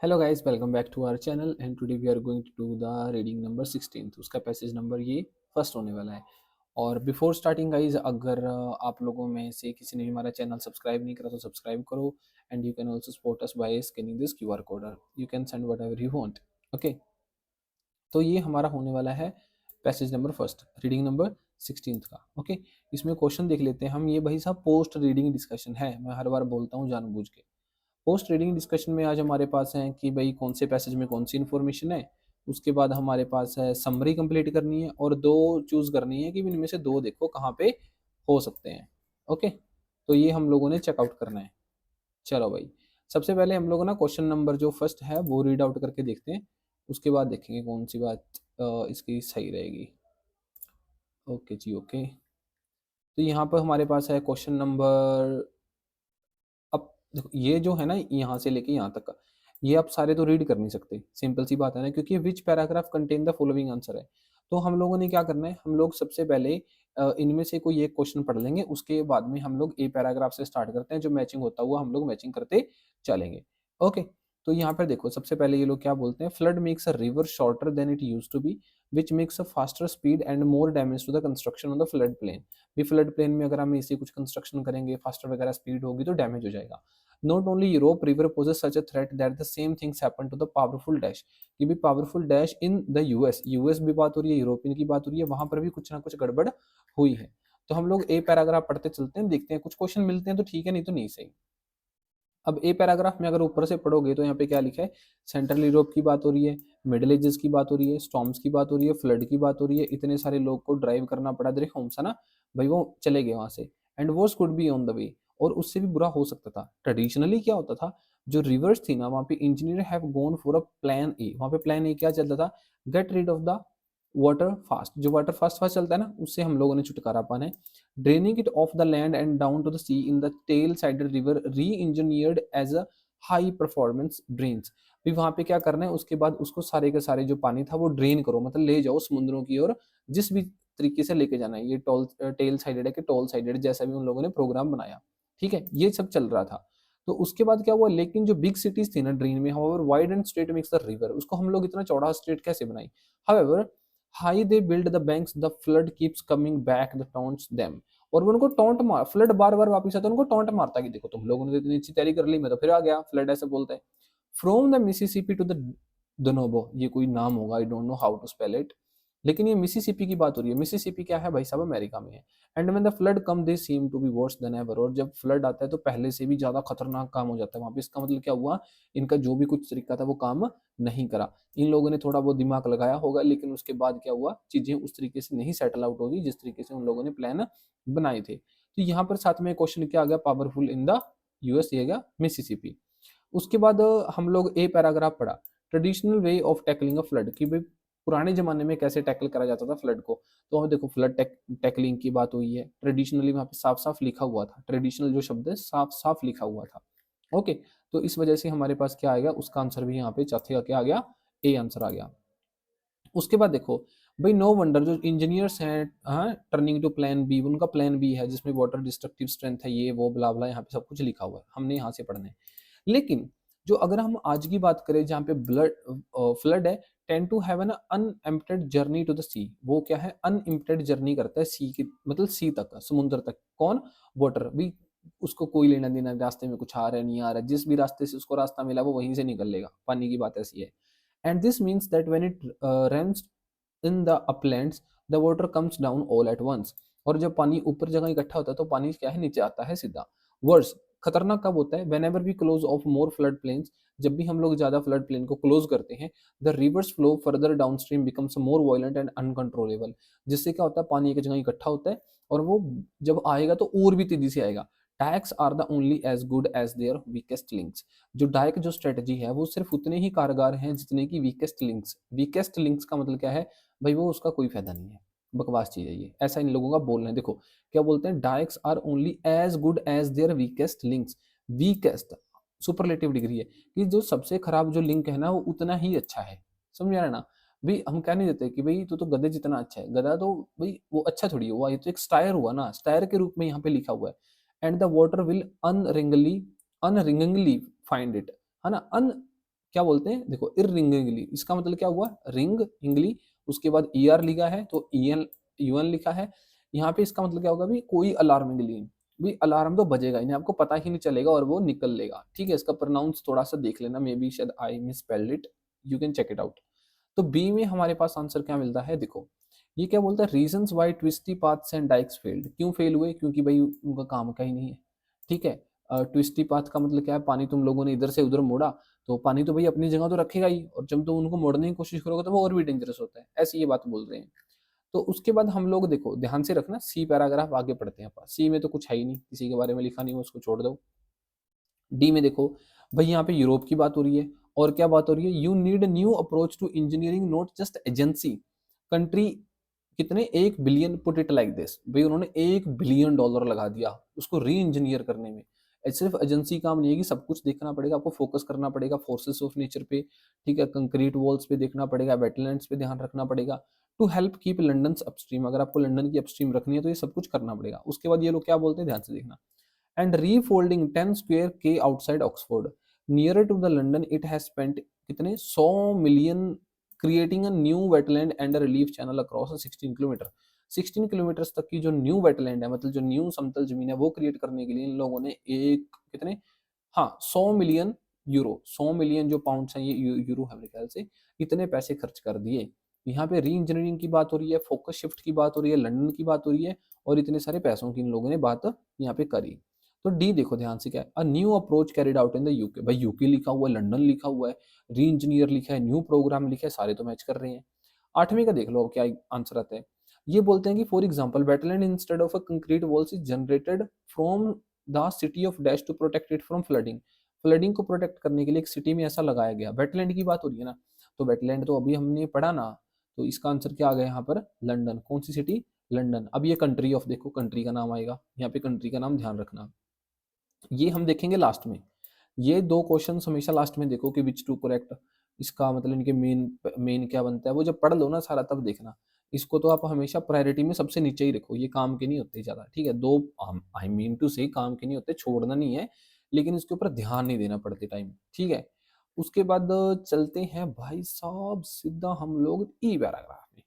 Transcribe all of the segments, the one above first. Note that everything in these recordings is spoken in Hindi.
Hello guys, welcome back to our channel and today we are going to do the reading number 16। उसका पैसेज नंबर ये फर्स्ट होने वाला है। और बिफोर स्टार्टिंग गाइस, अगर आप लोगों में से किसी ने भी हमारा चैनल सब्सक्राइब नहीं करा तो सब्सक्राइब करो। And you can also support us by scanning this QR code. You can send whatever you want. Okay, तो ये हमारा होने वाला है passage number first, reading number 16 का। ओके, इसमें क्वेश्चन देख लेते हैं हम। ये भाई साहब पोस्ट रीडिंग डिस्कशन है, मैं हर बार बोलता हूँ जानबूझ के। पोस्ट रीडिंग डिस्कशन में आज हमारे पास है कि भाई कौन से पैसेज में कौन सी इन्फॉर्मेशन है। उसके बाद हमारे पास है समरी कंप्लीट करनी है और दो चूज करनी है कि इनमें से दो देखो कहाँ पे हो सकते हैं। ओके, तो ये हम लोगों ने चेकआउट करना है। चलो भाई, सबसे पहले हम लोग ना क्वेश्चन नंबर जो फर्स्ट है वो रीड आउट करके देखते हैं। उसके बाद देखेंगे कौन सी बात इसकी सही रहेगी। ओके जी, ओके। तो यहाँ पर हमारे पास है क्वेश्चन नंबर। अब देखो, ये जो है ना यहाँ से लेके यहाँ तक का, ये आप सारे तो रीड कर नहीं सकते, सिंपल सी बात है ना, क्योंकि which paragraph contain the following answer है। तो हम लोगों ने क्या करना है, हम लोग सबसे पहले इनमें से कोई एक क्वेश्चन पढ़ लेंगे, उसके बाद में हम लोग ए पैराग्राफ से स्टार्ट करते हैं, जो मैचिंग होता हुआ हम लोग मैचिंग करते चलेंगे। ओके, तो यहाँ पर देखो, सबसे पहले ये लोग क्या बोलते हैं, flood makes a river shorter than it used to be, which makes a faster speed and more damage to the construction on the flood plain. भी फ्लड प्लेन में अगर हम इसी कुछ कंस्ट्रक्शन करेंगे, फास्टर वगैरह स्पीड होगी तो डैमेज हो जाएगा। Not only Europe river poses such a threat that the same things happen to the powerful dash, कि भी powerful dash in the US भी बात हो रही है, यूरोपियन की बात हो रही है, वहां पर भी कुछ ना कुछ गड़बड़ हुई है। तो हम लोग ए पैराग्राफ पढ़ते चलते हैं, देखते हैं कुछ क्वेश्चन मिलते हैं तो ठीक है, नहीं तो नहीं सही। अब ए पैराग्राफ में अगर ऊपर से पढ़ोगे तो यहाँ पे क्या लिखा है, सेंट्रल यूरोप की बात हो रही है, मिडिल एजेस की बात हो रही है, स्टॉर्म्स की बात हो रही है, फ्लड की बात हो रही है, इतने सारे लोग को ड्राइव करना पड़ा देख होम्स है ना भाई, वो चले गए वहां से। And was could be on the way, और उससे भी बुरा हो सकता था। ट्रेडिशनली क्या होता था, जो रिवर्स थी ना वहां पे, engineer have gone for a plan A, वहां पे प्लान ए क्या चलता था, get rid of the water fast, जो वाटर फास्ट फास्ट चलता है ना, उससे हम लोगों ने छुटकारा पाना है। Draining it off the land and down to the sea in the tail sided river re engineered as a high performance drains. भी वहां पे क्या करना है, उसके बाद उसको सारे के सारे जो पानी था वो ड्रेन करो, मतलब ले जाओ समुद्रों की ओर, जिस भी तरीके से लेके जाना है। ये टॉल टेल साइडेड है कि टॉल साइडेड, जैसा भी उन लोगों ने प्रोग्राम बनाया, ठीक है, ये सब चल रहा था। तो उसके बाद क्या हुआ, लेकिन जो बिग सिटीज थी ना ड्रीन में, however wide and straight makes the river, उसको हम लोग इतना चौड़ा स्ट्रेट कैसे बनाई, however high they build the banks the flood keeps coming back the taunts them, और वो उनको टॉन्ट मार, फ्लड बार बार वापस आता है, उनको टॉन्ट मारता है कि देखो तुम लोगों ने तो इतनी अच्छी तैयारी कर ली, मैं तो फिर आ गया, फ्लड ऐसे बोलते हैं। From the Mississippi to the Danube, ये कोई नाम होगा, I don't know how to spell it, लेकिन ये मिसिसिपी की बात हो रही है। मिसिसिपी क्या है भाई साहब, अमेरिका में है। And when the flood come they seem to be worse than ever, और जब फ्लड आता है तो पहले से भी ज्यादा खतरनाक काम हो जाता है वहां पे। इसका मतलब क्या हुआ, इनका जो भी कुछ तरीका था वो काम नहीं करा। इन लोगों ने थोड़ा बहुत दिमाग लगाया होगा, लेकिन उसके बाद क्या हुआ, चीजें उस तरीके से नहीं सेटल आउट होगी जिस तरीके से उन लोगों ने प्लान बनाए थे। तो यहाँ पर साथ में क्वेश्चन क्या आ गया, पावरफुल इन द यूएस, ये गया मिसिसिपी। उसके बाद हम लोग ए पैराग्राफ पढ़ा, traditional way of tackling a flood, कि भाई पुराने जमाने में कैसे टैकल करा जाता था फ्लड को। तो हम देखो, फ्लड टैकलिंग की बात हुई है, ट्रेडिशनली वहां पे साफ साफ लिखा हुआ था, ट्रेडिशनल जो शब्द है साफ साफ लिखा हुआ था। ओके, तो इस वजह से हमारे पास क्या आएगा, उसका आंसर भी यहाँ पे चौथे का क्या आ गया, ए आंसर आ गया। उसके बाद देखो भाई, नो वंडर जो इंजीनियर्स हैं, हाँ, टर्निंग टू प्लान बी, उनका प्लान बी है जिसमें वाटर डिस्ट्रक्टिव स्ट्रेंथ है, ये वो ब्ला ब्ला, यहाँ पे सब कुछ लिखा हुआ है, हमने यहाँ से पढ़ना है। लेकिन जो अगर हम आज की बात करें जहाँ पे ब्लड फ्लड है, tend to have an unimpeded journey to the sea, वो क्या है, अनएम्प्टेड जर्नी करता है सी की, मतलब सी तक, समुद्र तक। कौन, वाटर भी, उसको कोई लेना देना रास्ते में कुछ आ रहा है नहीं आ रहा है, जिस भी रास्ते से उसको रास्ता मिला वो वहीं से निकल लेगा, पानी की बात ऐसी है। And this means that when it runs in the uplands the water comes down all at once, और जब पानी ऊपर जगह इकट्ठा होता है तो पानी क्या है, नीचे आता है सीधा। वर्स, खतरनाक कब होता है, whenever we close off more flood plains, जब भी हम लोग ज्यादा फ्लड प्लेन को क्लोज करते हैं, the reverse flow further down stream becomes more violent and uncontrollable, जिससे क्या होता है, पानी एक जगह इकट्ठा होता है और वो जब आएगा तो और भी तेजी से आएगा। Dykes are the only as good as their weakest links, जो डायक जो स्ट्रेटजी है वो सिर्फ उतने ही कारगर हैं जितने की वीकेस्ट लिंक्स। वीकेस्ट लिंक्स का मतलब क्या है भाई, वो उसका कोई फायदा नहीं है, बकवास चीज है ये, ऐसा इन लोगों का बोलना है। देखो क्या बोलते हैं, dykes are only as good as their weakest links. Weakest superlative degree है कि जो सबसे खराब जो लिंक है ना वो उतना ही अच्छा है, समझ रहे ना। भाई हम कह नहीं देते कि भाई तू तो गधे जितना अच्छा है, गधा तो भाई वो अच्छा थोड़ी हुआ, ये तो एक स्टायर हुआ ना, स्टायर के रूप में यहाँ पे लिखा हुआ है। And the water will unerringly find it, है ना, क्या बोलते हैं, देखो इरिंगिंगली, इसका मतलब क्या हुआ, रिंग इंगली, उसके बाद ईआर लिखा है तो ईएन यूएन लिखा है। यहाँ पे इसका मतलब क्या होगा, भी कोई अलार्मिंगली, भी अलार्म तो बजेगा ही नहीं, आपको पता ही नहीं चलेगा और वो निकल लेगा। ठीक है, इसका प्रोनाउंस थोड़ा सा देख लेना, मे बी शायद I misspelled it, you can check it out. तो बी में हमारे पास आंसर क्या मिलता है, देखो ये क्या बोलता है, reasons why twisty paths and dykes failed, क्यों फेल हुए, क्योंकि भाई उनका काम का ही नहीं है। ठीक है, ट्विस्टी पाथ का मतलब क्या है, पानी तुम लोगों ने इधर से उधर मोड़ा तो पानी तो भाई अपनी जगह तो रखेगा ही, और जब तुम उनको मोड़ने की कोशिश करोगे तो वो और भी डेंजरस होता है, ऐसी ये बात बोल रहे हैं। तो उसके बाद हम लोग देखो ध्यान से रखना, सी पैराग्राफ आगे पढ़ते हैं अपन, सी में तो कुछ है ही नहीं, किसी के बारे में लिखा नहीं है, उसको छोड़ दो। डी में देखो भाई यहाँ पे यूरोप की बात हो रही है, और क्या बात हो रही है, you need new approach to engineering not just agency country, कितने 1 billion, put it like this, भाई उन्होंने $1 बिलियन लगा दिया उसको री इंजीनियर करने में। सिर्फ एजेंसी काम नहीं है कि सब कुछ देखना पड़ेगा, आपको फोकस करना पड़ेगा फोर्सेस ऑफ नेचर पे, ठीक है, कंक्रीट वॉल्स पे देखना पड़ेगा, वेटलैंड्स पे ध्यान रखना पड़ेगा, to help keep London upstream, अगर आपको लंदन की अपस्ट्रीम रखनी है तो ये सब कुछ करना पड़ेगा। उसके बाद ये लोग क्या बोलते हैं, ध्यान से देखना, and refolding 10 square k outside Oxford. Nearer to the London, it has spent कितने 100 million creating a new wetland and a relief channel across a 16 kilometre, 16 kilometre तक की जो न्यू वेटलैंड है, मतलब जो न्यू समतल जमीन है, वो क्रिएट करने के लिए इन लोगों ने एक कितने, हाँ 100 मिलियन यूरो, 100 मिलियन जो पाउंड्स हैं, ये यूरो है मेरे ख्याल से, इतने पैसे खर्च कर दिए। यहाँ पे री इंजीनियरिंग की बात हो रही है, फोकस शिफ्ट की बात हो रही है, लंदन की बात हो रही है, और इतने सारे पैसों की इन लोगों ने बात यहाँ पे करी। तो डी देखो ध्यान से, क्या है, a new approach carried out in the UK, भाई यूके लिखा हुआ है, लंदन लिखा हुआ है, री इंजीनियर लिखा है, न्यू प्रोग्राम लिखा है, सारे तो मैच कर रहे हैं। आठवीं का देख लो अब क्या आंसर आता है, ये बोलते हैं कि for example wetland instead of a concrete walls is generated from the city of dash to protect it from flooding, flooding को प्रोटेक्ट करने के लिए एक सिटी में ऐसा लगाया गया, वेटलैंड की बात हो रही है ना, तो वेटलैंड तो अभी हमने पढ़ा ना, तो इसका आंसर क्या आ गया यहाँ पर, लंदन, कौन सी सिटी, लंदन। अब ये कंट्री ऑफ, देखो कंट्री का नाम आएगा यहाँ पे, कंट्री का नाम ध्यान रखना, ये हम देखेंगे लास्ट में, ये दो क्वेश्चन हमेशा लास्ट में देखो कि विच टू करेक्ट, इसका मतलब इनके मेन मेन क्या बनता है, वो जब पढ़ लो ना सारा तब देखना, इसको तो आप हमेशा प्रायोरिटी में सबसे नीचे ही रखो, ये काम के नहीं होते ज्यादा, ठीक है, दो आई मीन टू से काम के नहीं होते, छोड़ना नहीं है, लेकिन इसके ऊपर ध्यान नहीं देना पड़ते टाइम, ठीक है। उसके बाद चलते हैं भाई साहब सीधा हम लोग ई पैराग्राफ में,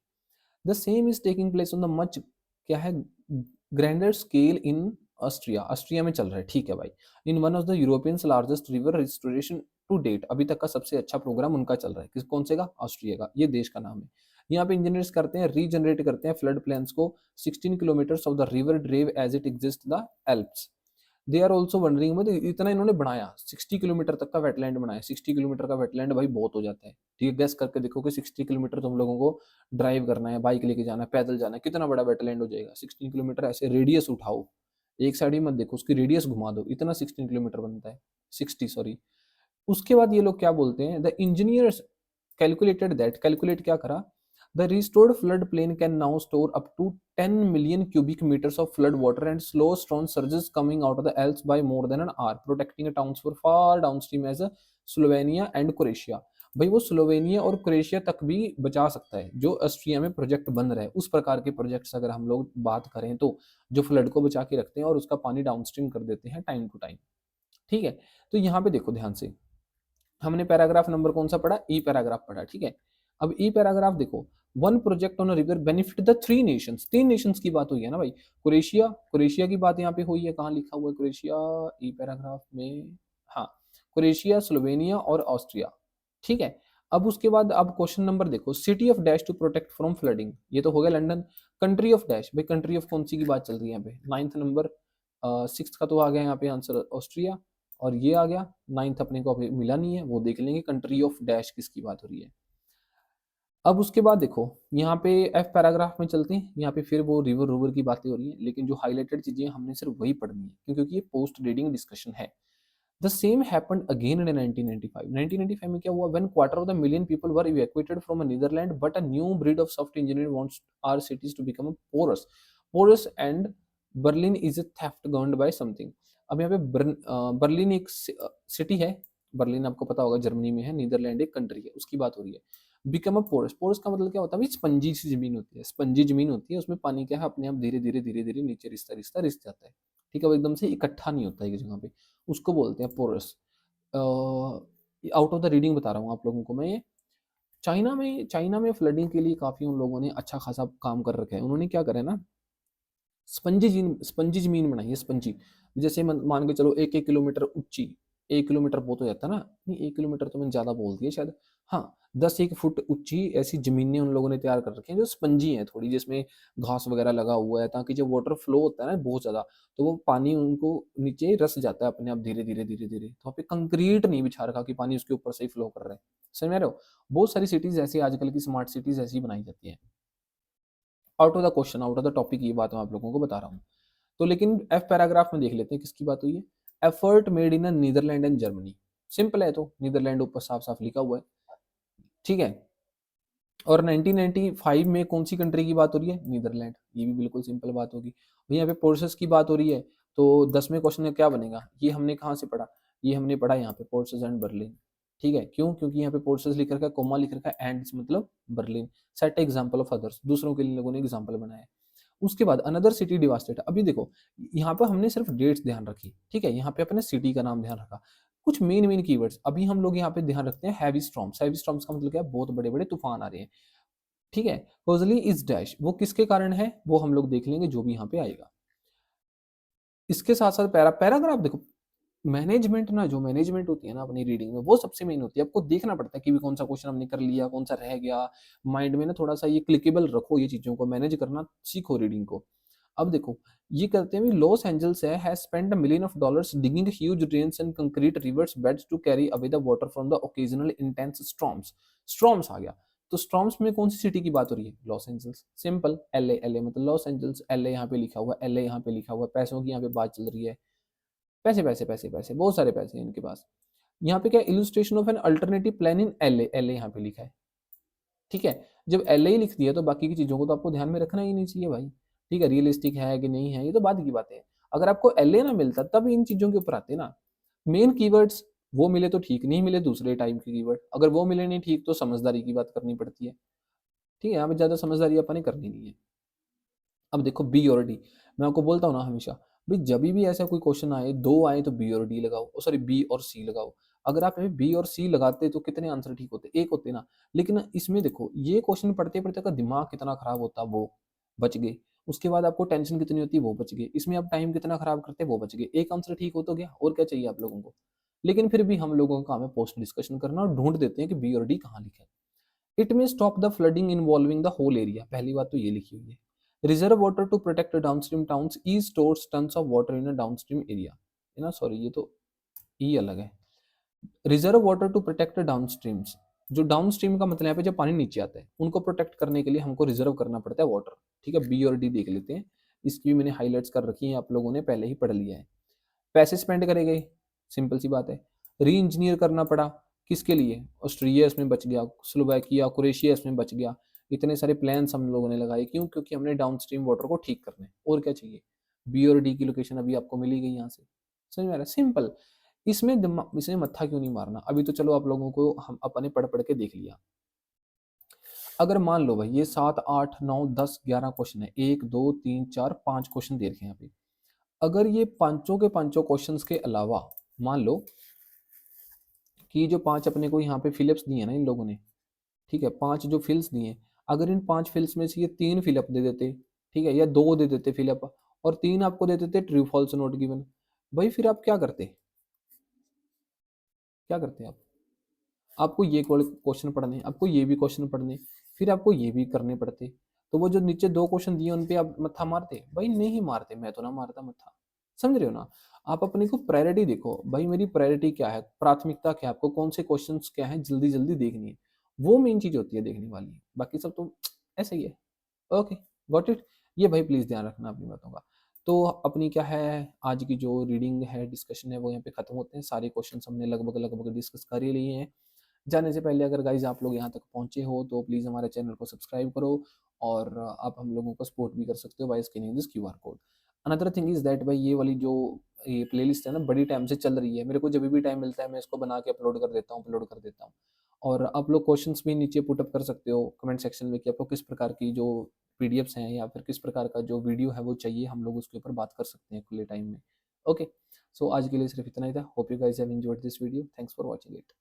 the same is taking place on the much, क्या है, grander scale in Austria, Austria में चल रहा है, ठीक है भाई, in one of the Europeans largest river restoration to date, अभी तक का सबसे अच्छा प्रोग्राम उनका चल रहा है, किस कौन से का, ऑस्ट्रिया का, ये देश का नाम है। यहाँ पे इंजीनियर्स करते हैं, रीजनरेट करते हैं फ्लड प्लेन्स को 16 kilometre of the river drained as it exist the Alps, they are also wandering, मतलब इतना इन्होंने बनाया, 60 किलोमीटर तक का वेटलैंड बनाया, 60 किलोमीटर का वेटलैंड भाई बहुत हो जाता है, ठीक है, गैस करके देखो कि 60 किलोमीटर तुम लोगों को ड्राइव करना है, बाइक लेके जाना है, पैदल जाना है, कितना बड़ा वेटलैंड हो जाएगा, 16 किलोमीटर, ऐसे रेडियस उठाओ, एक साइड ही मत देखो, उसकी रेडियस घुमा दो, इतना 16 किलोमीटर बनता है, 60 सॉरी। उसके बाद ये लोग क्या बोलते हैं, the engineers calculated that, calculate क्या करा, the restored flood plain can now store up to 10 million cubic metres of flood water and slow strong surges coming out of the Alps by more than an hour, protecting towns for far downstream as Slovenia and Croatia, भाई वो स्लोवेनिया और क्रोएशिया तक भी बचा सकता है, जो ऑस्ट्रिया में प्रोजेक्ट बन रहा है, उस प्रकार के प्रोजेक्ट्स अगर हम लोग बात करें तो, जो फ्लड को बचा के रखते हैं और उसका पानी डाउनस्ट्रीम कर देते हैं टाइम टू टाइम, ठीक है। तो यहाँ पे देखो ध्यान से, हमने पैराग्राफ नंबर कौन सा पढ़ा, ई पैराग्राफ पढ़ा, ठीक है। अब ई पैराग्राफ देखो, one project on a river benefit the three Nations, तीन नेशंस की बात हुई है ना भाई, क्रोएशिया, क्रोएशिया की बात यहाँ पे हुई है, कहाँ लिखा हुआ है क्रोएशिया, ई पैराग्राफ में, हाँ, क्रोएशिया, स्लोवेनिया और ऑस्ट्रिया, ठीक है। अब उसके बाद अब क्वेश्चन नंबर देखो, city of dash to protect from flooding, ये तो हो गया लंदन, कंट्री ऑफ डैश, भाई कंट्री ऑफ कौन सी की बात चल रही है यहाँ पे, नाइन्थ नंबर, सिक्स का तो आ गया यहाँ पे आंसर ऑस्ट्रिया, और ये आ गया नाइन्थ अपने को अभी मिला नहीं है, वो देख लेंगे कंट्री ऑफ डैश किसकी बात हो रही है। अब उसके बाद देखो यहाँ पे एफ पैराग्राफ में चलते हैं, यहाँ पे फिर वो रिवर रूवर की बातें हो रही हैं, लेकिन जो हाईलाइटेड चीजें हमने सिर्फ वही पढ़नी है, क्योंकि ये पोस्ट रीडिंग डिस्कशन है। The same happened again in 1995, 1995 में क्या हुआ, when quarter of the million people were evacuated from Netherland but a new breed of soft engineer wants our cities to become porous, porous and Berlin is a theft governed by something. अब यहाँ पे बर्लिन एक सिटी है, बर्लिन आपको पता होगा जर्मनी में है, नीदरलैंड एक कंट्री है, उसकी बात हो रही है। बिकम अ पोरस, पोरस का मतलब क्या होता है, स्पंजी सी जमीन होती है, स्पंजी जमीन होती है, उसमें पानी क्या है अपने आप धीरे धीरे धीरे धीरे नीचे रिसता रिसता रिस जाता है, ठीक है, वो एकदम से इकट्ठा नहीं होता है एक जगह पे, उसको बोलते हैं porous. Out of the reading बता रहा हूँ आप लोगों को मैं ये। चाइना में फ्लडिंग के लिए काफ़ी उन लोगों ने अच्छा खासा काम कर रखा है। उन्होंने क्या करा है ना, स्पंजी ज़मीन बनाई है, स्पंजी। जैसे मान के चलो 1-1 किलोमीटर ऊँची, 1 किलोमीटर बहुत हो जाता है ना? नहीं, 1 किलोमीटर तो मैंने ज़्यादा बोल दिया शायद। हाँ, 10-1 फुट ऊँची ऐसी ज़मीनें उन लोगों ने तैयार कर रखी हैं जो स्पंजी हैं थोड़ी, जिसमें घास वगैरह लगा हुआ है, ताकि जब वाटर फ्लो होता है ना बहुत ज़्यादा, तो वो पानी उनको नीचे रस जाता है अपने आप धीरे-धीरे, धीरे-धीरे। तो वहाँ पे कंक्रीट नहीं बिछा रखा कि पानी उसके ऊपर से ही फ्लो कर रहा है। समझ में आ रहे हो? बहुत सारी सिटीज़ ऐसी आजकल की स्मार्ट सिटीज़ ऐसी बनाई जाती हैं। Out of the question, out of the topic ये बात मैं आप लोगों को बता रहा हूँ। तो लेकिन एफ पैराग्राफ में देख लेते हैं किसकी बात हुई है। Effort made in Netherland and Germany. Simple है, तो नीदरलैंड ऊपर साफ साफ लिखा हुआ है, ठीक है। और 1995 में कौन सी कंट्री की बात हो रही है? नीदरलैंड। ये भी बिल्कुल सिंपल बात होगी। भाई यहाँ पे पोर्सेस की बात हो रही है, तो 10वें क्वेश्चन में क्या बनेगा? ये हमने कहाँ से पढ़ा? ये हमने पढ़ा यहाँ पे पोर्सेस एंड बर्लिन, ठीक है। क्यों? क्योंकि यहाँ पे पोर्सेस लिख रखा है, कोमा लिख रखा है, एंड मतलब Berlin. Set example of others, दूसरों के लिए लोगों ने एग्जाम्पल बनाया है। उसके बाद अनदर सिटी डिवास्टेड। अभी देखो, यहाँ पर हमने सिर्फ डेट्स ध्यान रखी, ठीक है। यहाँ पे अपने सिटी का नाम ध्यान रखा। कुछ मेन मेन कीवर्ड्स अभी हम लोग यहाँ पे ध्यान रखते हैं। हैवी स्टॉर्म्स, हैवी स्टॉर्म्स का मतलब क्या है? बहुत बड़े बड़े तूफान आ रहे हैं, ठीक है। कॉजली इज डैश, वो किसके कारण है वो हम लोग देख लेंगे जो भी यहाँ पे आएगा। इसके साथ साथ पैराग्राफ देखो, मैनेजमेंट ना, जो मैनेजमेंट होती है ना अपनी रीडिंग में, वो सबसे मेन होती है। आपको देखना पड़ता है कि भी कौन सा क्वेश्चन हमने कर लिया, कौन सा रह गया। माइंड में ना थोड़ा सा ये क्लिकेबल रखो, ये चीजों को मैनेज करना सीखो रीडिंग को। अब देखो, ये करते हैं, Los Angeles has spent million of dollars digging huge drains and concrete rivers beds to carry away the water from the occasional intense storms. Storms आ गया, तो स्टॉर्म्स में कौन सी सिटी की बात हो रही है? Los Angeles. Simple, LA, LA मतलब लॉस एंजल्स, एलए यहाँ पे लिखा हुआ है, एलए यहाँ पे लिखा हुआ है। पैसों की यहाँ पे बात चल रही है, पैसे पैसे पैसे पैसे, बहुत सारे पैसे हैं इनके पास। यहाँ पे क्या, illustration of an alternative plan in LA, LA यहाँ पे लिखा है, ठीक है। जब एल ही लिख दिया तो बाकी की चीज़ों को तो आपको ध्यान में रखना ही नहीं चाहिए भाई, ठीक है। रियलिस्टिक है कि नहीं है ये तो बाद की बात है। अगर आपको एल ना मिलता तब इन चीज़ों के ऊपर आते ना। मेन कीवर्ड्स वो मिले तो ठीक, नहीं मिले दूसरे टाइप के कीवर्ड। अगर वो मिले नहीं ठीक तो समझदारी की बात करनी पड़ती है, ठीक है। यहाँ पे ज़्यादा समझदारी अपन ने करनी नहीं है। अब देखो, बी और डी, मैं आपको बोलता हूँ ना हमेशा, भाई जब भी ऐसा कोई क्वेश्चन आए, दो आए तो बी और डी लगाओ, सॉरी बी और सी लगाओ। अगर आप बी और सी लगाते तो कितने आंसर ठीक होते? एक होते ना। लेकिन इसमें देखो, ये क्वेश्चन पढ़ते पढ़ते का दिमाग कितना खराब होता, वो बच गए। उसके बाद आपको टेंशन कितनी होती, वो बच गए। इसमें आप टाइम कितना खराब करते, वो बच गए। एक आंसर ठीक हो तो गया, और क्या चाहिए आप लोगों को। लेकिन फिर भी हम लोगों का काम है पोस्ट डिस्कशन करना और ढूंढ देते हैं कि बी और डी कहाँ लिखा है। इट में stop the flooding involving the whole area, पहली बात तो ये लिखी हुई है। Reserve water to protect downstream towns ई stores tons of water in a downstream area, है ना, सॉरी ये तो ई अलग है। Reserve water to protect downstreams, जो डाउनस्ट्रीम का मतलब यहाँ पे जब पानी नीचे आता है उनको प्रोटेक्ट करने के लिए हमको रिजर्व करना पड़ता है वाटर, ठीक है। बी और डी देख लेते हैं, इसकी भी मैंने हाईलाइट्स कर रखी है, आप लोगों ने पहले ही पढ़ लिया है। पैसे स्पेंड करे गए, सिंपल सी बात है। री इंजीनियर करना पड़ा, किसके लिए? ऑस्ट्रिया इसमें बच गया, स्लोवाकिया, क्रोएशिया इसमें बच गया। इतने सारे प्लान्स हम लोगों ने लगाए, क्यों? क्योंकि हमने डाउनस्ट्रीम वाटर को ठीक करना है, और क्या चाहिए। बी और डी की लोकेशन अभी आपको मिली गई यहाँ से, समझ में आ रहा है? सिंपल। इसमें मत्था क्यों नहीं मारना। अभी तो चलो आप लोगों को हम अपने पढ़ पढ़ के देख लिया। अगर मान लो भाई ये 7, 8, 9, 10, 11 क्वेश्चन है, 1, 2, 3, 4, 5 क्वेश्चन दे रखे हैं यहाँ पे। अगर ये पांचों के पांचों क्वेश्चंस के अलावा मान लो कि जो 5 अपने को यहाँ पे फिलिप्स दिए हैं ना इन लोगों ने, ठीक है, 5 जो फिल्स दिए हैं, अगर इन 5 फिल्स में से ये 3 फिलअप दे देते, ठीक है, या 2 दे देते फिलअप, और 3 आपको दे देते ट्रू फॉल्स नॉट गिवन, भाई फिर आप क्या करते? क्या करते आप? आपको ये क्वेश्चन पढ़ने, आपको ये भी क्वेश्चन पढ़ने, फिर आपको ये भी करने पड़ते। तो वो जो नीचे 2 क्वेश्चन दिए उन पे आप मत्था मारते? भाई नहीं मारते, मैं तो ना मारता मत्था। समझ रहे हो ना? आप अपने को प्रायोरिटी देखो, भाई मेरी प्रायोरिटी क्या है, प्राथमिकता क्या है, आपको कौन से क्वेश्चंस क्या है जल्दी जल्दी देखनी है, वो मेन चीज होती है देखने वाली। बाकी सब तो ऐसे ही है। Okay, got it. ये भाई प्लीज ध्यान रखना अपनी बातों का। तो अपनी क्या है, आज की जो रीडिंग है, डिस्कशन है, वो यहाँ पे खत्म होते हैं। सारे क्वेश्चन हमने लगभग लगभग डिस्कस कर ही लिए हैं। जाने से पहले अगर गाइज आप लोग यहाँ तक पहुँचे हो तो प्लीज़ हमारे चैनल को सब्सक्राइब करो, और आप हम लोगों को सपोर्ट भी कर सकते हो by scanning this QR code. Another thing is that भाई ये वाली जो ये प्लेलिस्ट है ना, बड़ी टाइम से चल रही है। मेरे को जब भी टाइम मिलता है मैं इसको बना के अपलोड कर देता हूँ। और आप लोग क्वेश्चंस भी नीचे पुटअप कर सकते हो कमेंट सेक्शन में कि आपको किस प्रकार की जो पीडीएफ्स हैं या फिर किस प्रकार का जो वीडियो है वो चाहिए, हम लोग उसके ऊपर बात कर सकते हैं खुले टाइम में। ओके, सो आज के लिए सिर्फ इतना ही था। Hope you guys have enjoyed this video. Thanks for watching it.